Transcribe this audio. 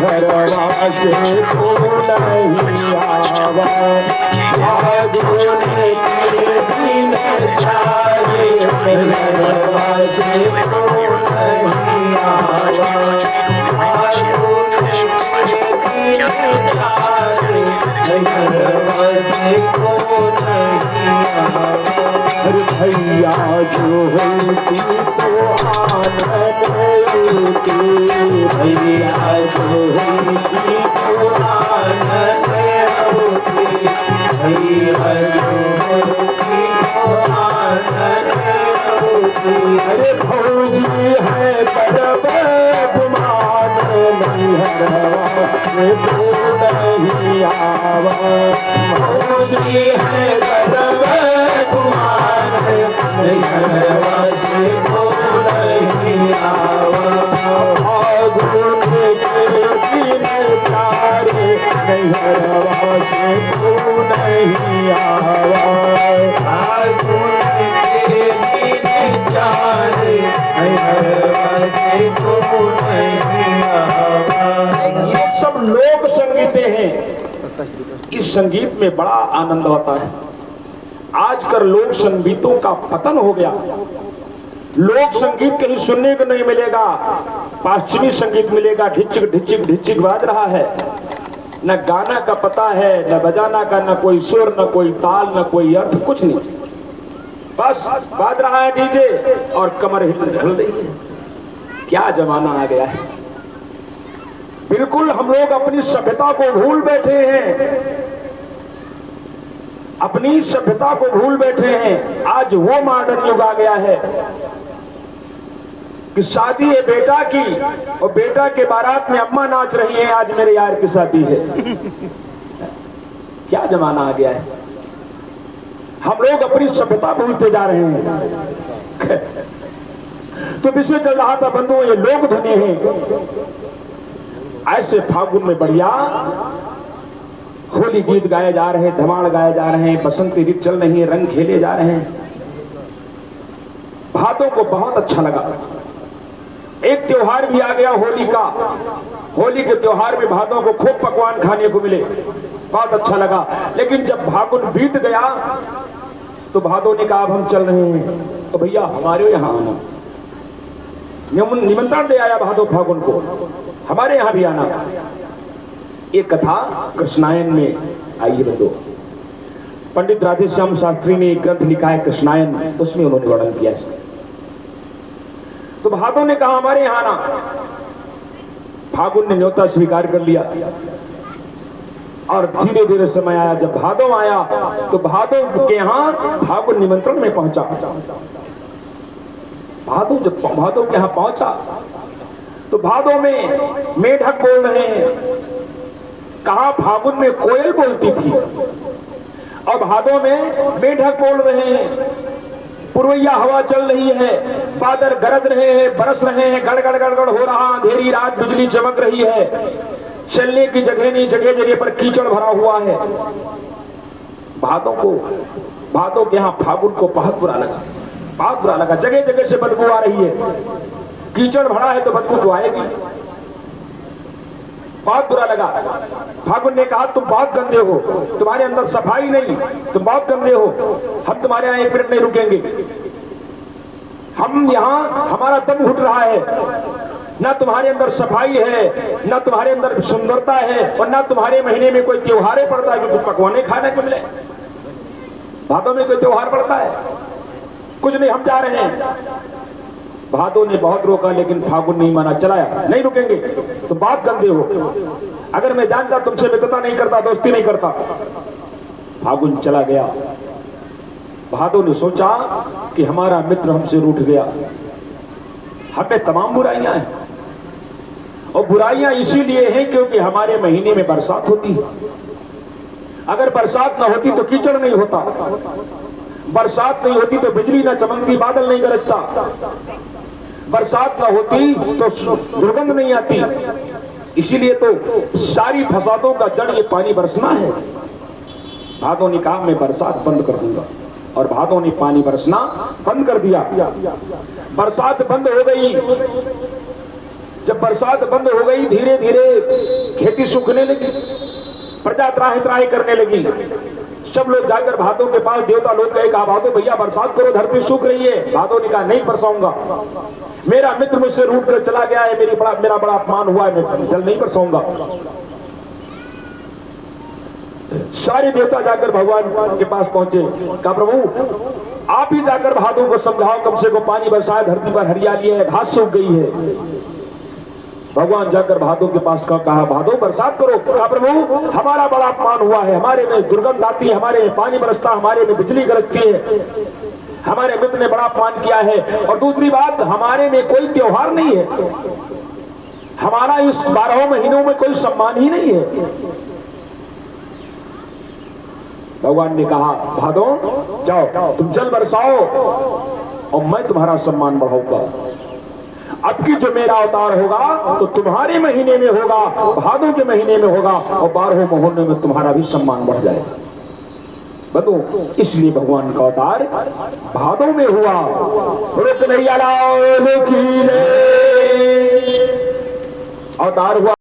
नैहरवा से को नहीं आवा, फागुन के दिन चारे नैहरवा से को नहीं आवा, फागुन के दिन चारे नैहरवा से को नहीं आवा। अरे भैया जो होती तो आनंद होती, भैया जो होती तो आनंद होती, भैया जो होती तो आनंद होती। अरे भौजी है परब गुमान नैहरवा से को नहीं आवा, भौजी है परब गुमान नैहरवा से को नहीं आवा, फागुन के दिन चारे नैहरवा से को नहीं आवा, फागुन के दिन चारे नैहरवा से को नहीं आवा। ये सब लोक संगीतें हैं। इस संगीत में बड़ा आनंद होता है। आजकल लोक संगीतों का पतन हो गया। लोक संगीत कहीं सुनने को नहीं मिलेगा, पश्चिमी संगीत मिलेगा। ढिचिक ढिचिक ढिचिक बाज रहा है, न गाना का पता है, न बजाना का, न कोई सुर, न कोई ताल, न कोई अर्थ, कुछ नहीं। बस बाज रहा है डीजे और कमर हिल रही है। क्या जमाना आ गया है। बिल्कुल हम लोग अपनी सभ्यता को भूल बैठे हैं, अपनी सभ्यता को भूल बैठे हैं। आज वो मॉडर्न युग आ गया है कि शादी है बेटा की और बेटा के बारात में अम्मा नाच रही है। आज मेरे यार की शादी है। क्या जमाना आ गया है। हम लोग अपनी सभ्यता भूलते जा रहे हैं। तो विषय चल रहा था बंधुओं, ये लोक ध्वनि है। ऐसे फागुन में बढ़िया होली गीत गाए जा रहे हैं, धमाल गाए जा रहे हैं, बसंती ऋतु चल रही है, रंग खेले जा रहे हैं। भादों को बहुत अच्छा लगा। एक त्योहार भी आ गया होली का। होली के त्योहार में भादों को खूब पकवान खाने को मिले, बहुत अच्छा लगा। लेकिन जब फागुन बीत गया तो भादों ने कहा अब हम चल रहे हैं, तो भैया हमारे यहाँ आना। निमंत्रण दे आया भादो फागुन को, हमारे यहाँ भी आना। एक कथा कृष्णायन में आई है बंधु। पंडित राधेश्याम शास्त्री ने एक ग्रंथ लिखा है कृष्णायन, उसमें उन्होंने वर्णन किया है। तो भादों ने कहा हमारे यहाँ आना। फागुन ने न्योता स्वीकार कर लिया और धीरे धीरे समय आया। जब भादों आया तो भादों के यहाँ फागुन निमंत्रण में पहुंचा। भादों जब भादों के यहाँ पहुंचा तो भादों में मेढक बोल रहे हैं। कहा फागुन में कोयल बोलती थी और भादों में मेढक बोल रहे हैं। पुरवैया हवा चल रही है, बादल गरज रहे हैं, बरस रहे हैं, गड़गड़ गड़गड़ हो रहा, अंधेरी रात, बिजली चमक रही है, चलने की जगह नहीं, जगह जगह पर कीचड़ भरा हुआ है। भादों के यहाँ फागुन को बहुत बुरा लगा, बहुत बुरा लगा। जगह जगह से बदबू आ रही है, कीचड़ भरा है तो बदबू तो आएगी। बहुत बुरा लगा। फागुन ने कहा तुम बहुत गंदे हो, तुम्हारे अंदर सफाई नहीं, तुम बहुत गंदे हो, हम तुम्हारे यहाँ एक मिनट नहीं रुकेंगे। हम यहाँ हमारा दम घुट रहा है, ना तुम्हारे अंदर सफाई है, ना तुम्हारे अंदर सुंदरता है, और ना तुम्हारे महीने में कोई त्योहार पड़ता है कि कुछ पकवाने खाने को मिले। भादों में कोई त्योहार पड़ता है? कुछ नहीं, हम जा रहे हैं। भादों ने बहुत रोका लेकिन फागुन नहीं माना, चलाया, नहीं रुकेंगे, तुम बहुत गंदे हो, अगर मैं जानता तुमसे मित्रता नहीं करता, दोस्ती नहीं करता। फागुन चला गया। भादों ने सोचा कि हमारा मित्र हमसे रूठ गया, हमें तमाम बुराइयां हैं, और बुराइयां इसीलिए हैं क्योंकि हमारे महीने में बरसात होती है। अगर बरसात ना होती तो कीचड़ नहीं होता, बरसात नहीं होती तो बिजली ना चमकती, बादल नहीं गरजता, बरसात ना होती तो दुर्गंध नहीं आती। इसीलिए तो सारी फसादों का जड़ ये पानी बरसना है। भादों ने कहा मैं बरसात बंद कर दूंगा, और भादों ने पानी बरसना बंद कर दिया। बरसात बंद हो गई। जब बरसात बंद हो गई, धीरे धीरे खेती सूखने लगी, प्रजा त्राही त्राही करने लगी। सब लोग जाकर भादों के पास देवता लोग गए, कहा भादो भैया बरसात करो, धरती सूख रही है। भादो ने कहा नहीं बरसाऊंगा, मेरा मित्र मुझसे रूठ कर चला गया है, मेरा बड़ा अपमान हुआ है, मैं जल नहीं बरसाऊंगा। सारे देवता जाकर भगवान के पास पहुंचे, कहा प्रभु आप ही जाकर भादों को समझाओ, कम से कम पानी बरसाए, धरती पर हरियाली है, घास सूख गई है। भगवान जाकर भादों के पास कहा भादो बरसात करो। कहा प्रभु हमारा बड़ा अपमान हुआ है, हमारे में दुर्गंध आती है, हमारे में पानी बरसता, हमारे में बिजली गरजती है, हमारे मित्र ने बड़ा अपमान किया है। और दूसरी बात, हमारे में कोई त्योहार नहीं है, हमारा इस 12 महीनों में कोई सम्मान ही नहीं है। भगवान ने कहा भादो जाओ तुम जल बरसाओ और मैं तुम्हारा सम्मान बढ़ाऊंगा। अब की जो मेरा अवतार होगा तो तुम्हारे महीने में होगा, भादों के महीने में होगा, और 12 महीने में तुम्हारा भी सम्मान बढ़ जाएगा। बतो इसलिए भगवान का अवतार भादों में हुआ। अवतार हुआ।